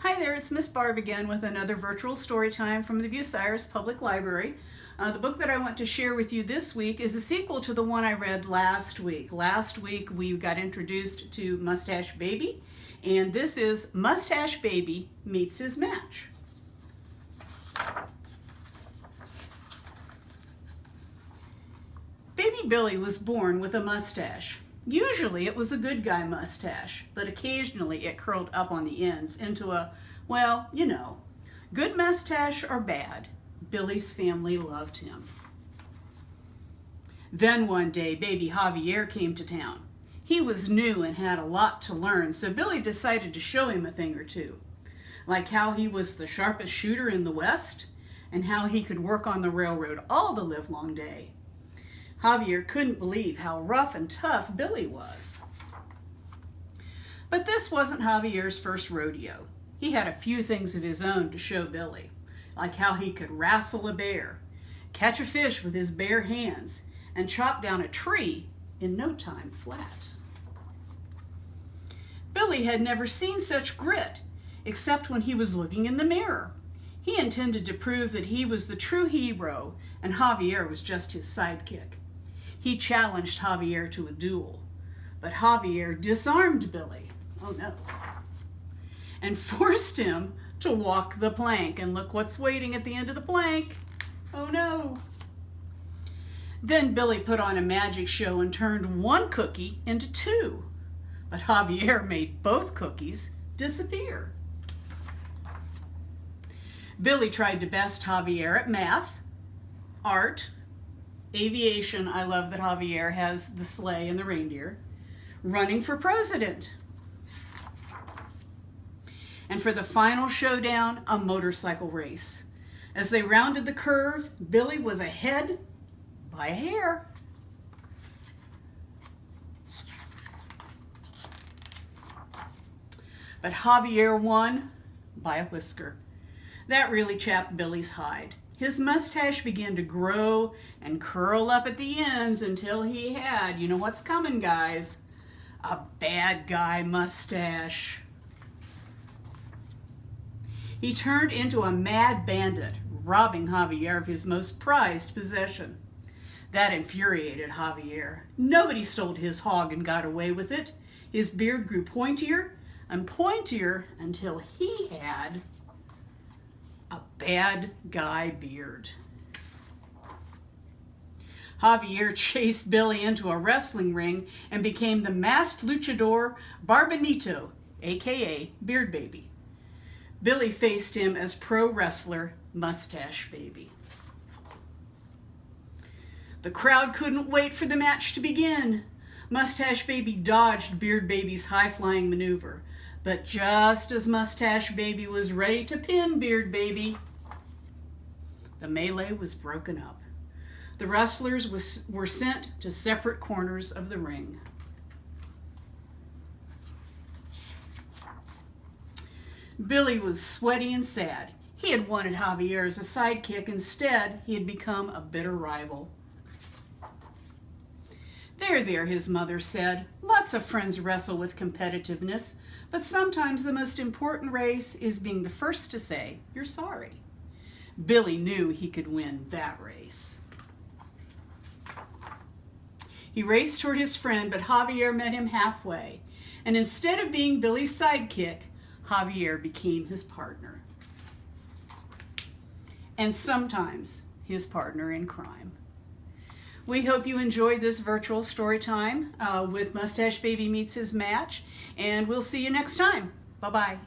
Hi there, it's Miss Barb again with another virtual story time from the Bucyrus Public Library. The book that I want to share with you this week is a sequel to the one I read last week. Last week we got introduced to Mustache Baby, and this is Mustache Baby Meets His Match. Baby Billy was born with a mustache. Usually it was a good guy mustache, but occasionally it curled up on the ends into a, well, you know, good mustache or bad. Billy's family loved him. Then one day, baby Javier came to town. He was new and had a lot to learn, so Billy decided to show him a thing or two, like how he was the sharpest shooter in the West and how he could work on the railroad all the livelong day. Javier couldn't believe how rough and tough Billy was. But this wasn't Javier's first rodeo. He had a few things of his own to show Billy, like how he could wrestle a bear, catch a fish with his bare hands, and chop down a tree in no time flat. Billy had never seen such grit, except when he was looking in the mirror. He intended to prove that he was the true hero and Javier was just his sidekick. He challenged Javier to a duel, but Javier disarmed Billy, oh no, and forced him to walk the plank. And look what's waiting at the end of the plank, oh no. Then Billy put on a magic show and turned one cookie into two, but Javier made both cookies disappear. Billy tried to best Javier at math, art, aviation. I love that Javier has the sleigh and the reindeer. Running for president. And for the final showdown, a motorcycle race. As they rounded the curve, Billy was ahead by a hair. But Javier won by a whisker. That really chapped Billy's hide. His mustache began to grow and curl up at the ends until he had, you know what's coming, guys, a bad guy mustache. He turned into a mad bandit, robbing Javier of his most prized possession. That infuriated Javier. Nobody stole his hog and got away with it. His beard grew pointier and pointier until he had a bad guy beard. Javier chased Billy into a wrestling ring and became the masked luchador Barbanito, aka Beard Baby. Billy faced him as pro wrestler Mustache Baby. The crowd couldn't wait for the match to begin. Mustache Baby dodged Beard Baby's high-flying maneuver. But just as Mustache Baby was ready to pin Beard Baby, the melee was broken up. The wrestlers were sent to separate corners of the ring. Billy was sweaty and sad. He had wanted Javier as a sidekick. Instead, he had become a bitter rival. There, his mother said. Lots of friends wrestle with competitiveness, but sometimes the most important race is being the first to say you're sorry. Billy knew he could win that race. He raced toward his friend, but Javier met him halfway, and instead of being Billy's sidekick, Javier became his partner. And sometimes his partner in crime. We hope you enjoyed this virtual story time with Mustache Baby Meets His Match, and we'll see you next time. Bye-bye.